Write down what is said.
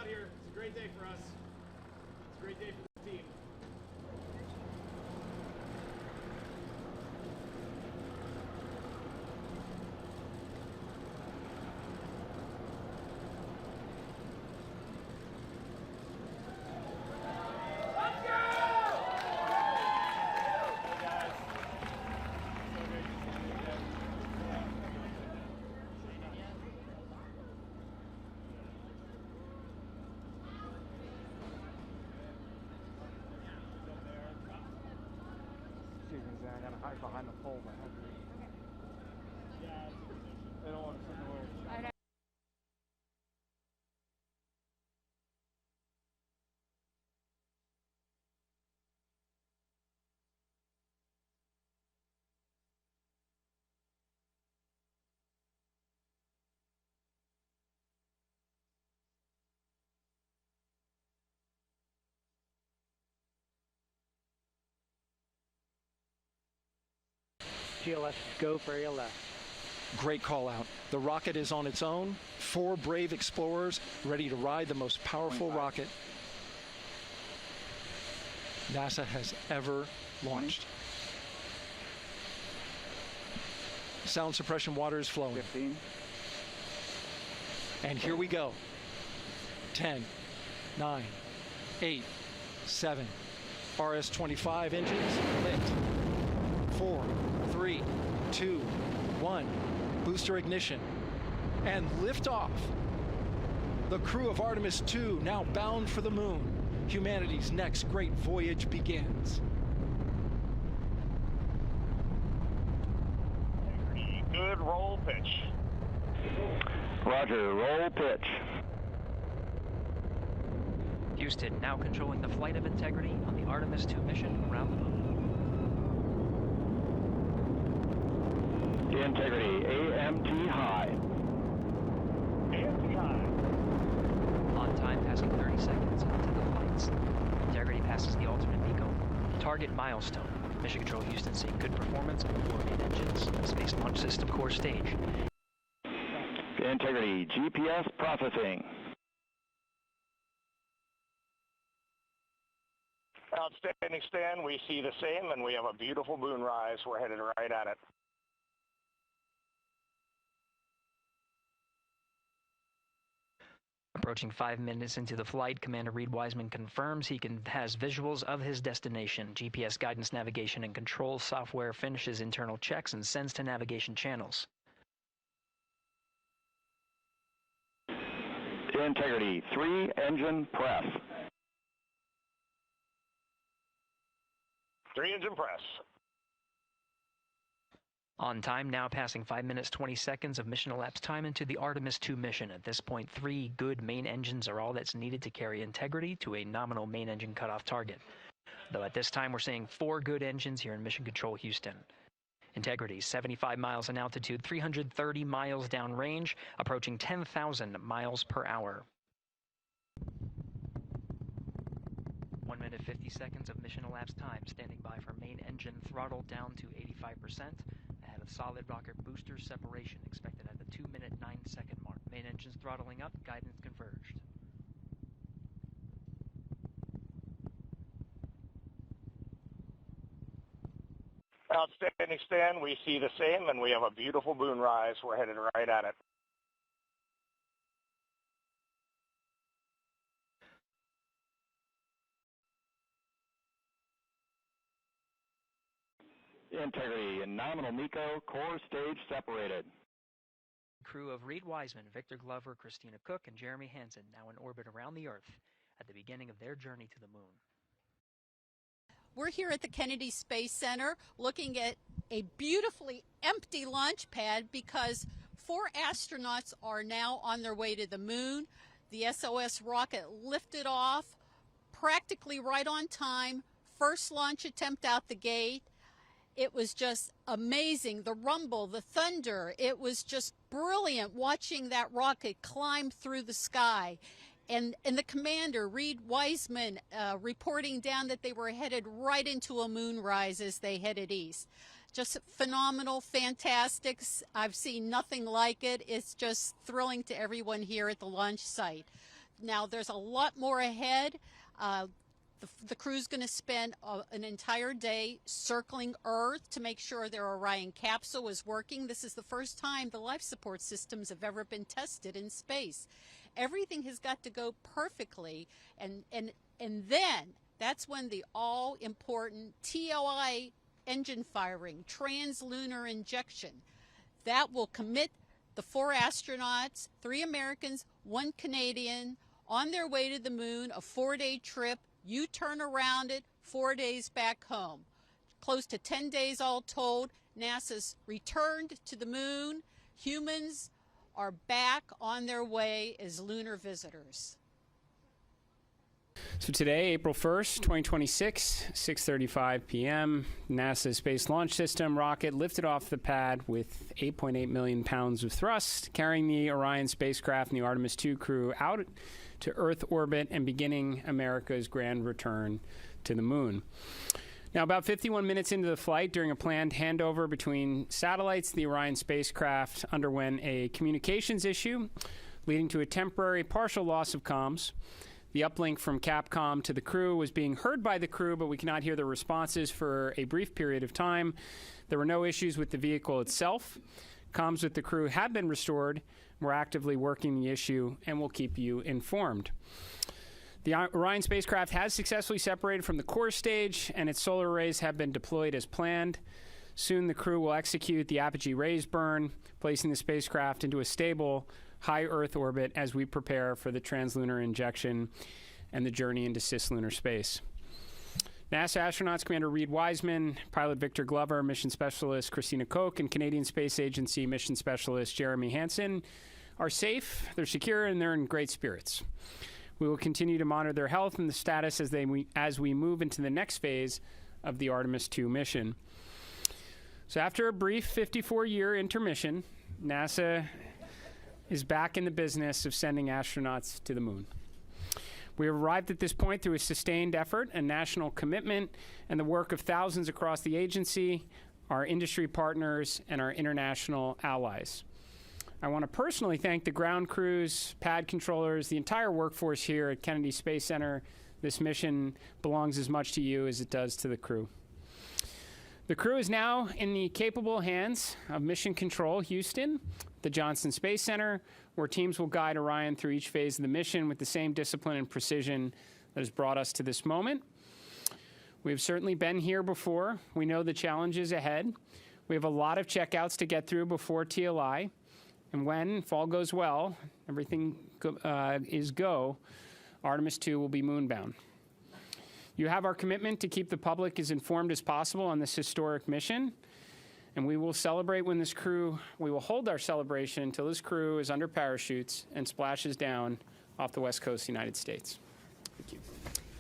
here. It's a great day for us. It's a great day for the team. I gotta hide behind the pole, man. Yeah, they don't want to send the word. GLS, go for your left. Great call out. The rocket is on its own. 4 brave explorers ready to ride the most powerful rocket NASA has ever launched. Sound suppression water is flowing. 15. And here we go. 10, 9, 8, 7. RS-25 engines lit. 4, 3, 2, 1. Booster ignition. And liftoff. The crew of Artemis 2 now bound for the moon. Humanity's next great voyage begins. Good roll pitch. Roger, roll pitch. Houston now controlling the flight of Integrity on the Artemis 2 mission around the moon. Integrity, AMT high. AMT high. On time, passing 30 seconds into the flights. Integrity passes the alternate MECO. Target milestone. Mission Control Houston seeing good performance on the 4 main engines. Space Launch System core stage. Integrity, GPS processing. Outstanding, Stan. We see the same, and we have a beautiful moonrise. We're headed right at it. Approaching 5 minutes into the flight, Commander Reed Wiseman confirms he has visuals of his destination. GPS guidance, navigation, and control software finishes internal checks and sends to navigation channels. Integrity, 3 engine press. 3 engine press. On time, now passing 5 minutes 20 seconds of mission elapsed time into the Artemis 2 mission. At this point, 3 good main engines are all that's needed to carry Integrity to a nominal main engine cutoff target. Though at this time, we're seeing 4 good engines here in Mission Control Houston. Integrity, 75 miles in altitude, 330 miles downrange, approaching 10,000 miles per hour. 1 minute 50 seconds of mission elapsed time, standing by for main engine throttle down to 85%, ahead of solid rocket booster separation expected at the 2-minute 9-second mark. Main engines throttling up, guidance converged. Outstanding, Stan. We see the same, and we have a beautiful moonrise. We're headed right at it. Integrity and nominal MECO core stage separated. Crew of Reed Wiseman, Victor Glover, Christina Cook, and Jeremy Hansen now in orbit around the Earth at the beginning of their journey to the moon. We're here at the Kennedy Space Center looking at a beautifully empty launch pad because 4 astronauts are now on their way to the moon. The SOS rocket lifted off practically right on time. First launch attempt out the gate. It was just amazing. The rumble, the thunder, it was just brilliant watching that rocket climb through the sky. And the commander, Reed Wiseman, reporting down that they were headed right into a moonrise as they headed east. Just phenomenal, fantastic. I've seen nothing like it. It's just thrilling to everyone here at the launch site. Now, there's a lot more ahead. The crew's going to spend an entire day circling Earth to make sure their Orion capsule is working. This is the first time the life support systems have ever been tested in space. Everything has got to go perfectly, and then that's when the all-important TLI engine firing, translunar injection, that will commit the 4 astronauts, 3 Americans, 1 Canadian, on their way to the moon, a 4-day trip. You turn around it, 4 days back home. Close to 10 days all told. NASA's returned to the moon. Humans are back on their way as lunar visitors. So today, April 1st, 2026, 6:35 p.m., NASA's Space Launch System rocket lifted off the pad with 8.8 million pounds of thrust, carrying the Orion spacecraft and the Artemis II crew out to Earth orbit and beginning America's grand return to the moon. Now, about 51 minutes into the flight, during a planned handover between satellites, the Orion spacecraft underwent a communications issue, leading to a temporary partial loss of comms. The uplink from Capcom to the crew was being heard by the crew, but we cannot hear their responses for a brief period of time. There were no issues with the vehicle itself. Comms with the crew have been restored. We're actively working the issue, and we'll keep you informed. The Orion spacecraft has successfully separated from the core stage, and its solar arrays have been deployed as planned. Soon the crew will execute the apogee raise burn, placing the spacecraft into a stable, high Earth orbit as we prepare for the translunar injection and the journey into cislunar space. NASA astronauts Commander Reed Wiseman, pilot Victor Glover, mission specialist Christina Koch, and Canadian Space Agency mission specialist Jeremy Hansen are safe, they're secure, and they're in great spirits. We will continue to monitor their health and the status as we move into the next phase of the Artemis II mission. So after a brief 54-year intermission, NASA is back in the business of sending astronauts to the moon. We have arrived at this point through a sustained effort, a national commitment, and the work of thousands across the agency, our industry partners, and our international allies. I want to personally thank the ground crews, pad controllers, the entire workforce here at Kennedy Space Center. This mission belongs as much to you as it does to the crew. The crew is now in the capable hands of Mission Control Houston, the Johnson Space Center, where teams will guide Orion through each phase of the mission with the same discipline and precision that has brought us to this moment. We've certainly been here before. We know the challenges ahead. We have a lot of checkouts to get through before TLI. And when, if all goes well, everything is go, Artemis II will be moonbound. You have our commitment to keep the public as informed as possible on this historic mission. And we will celebrate when we will hold our celebration until this crew is under parachutes and splashes down off the west coast of the United States. Thank you.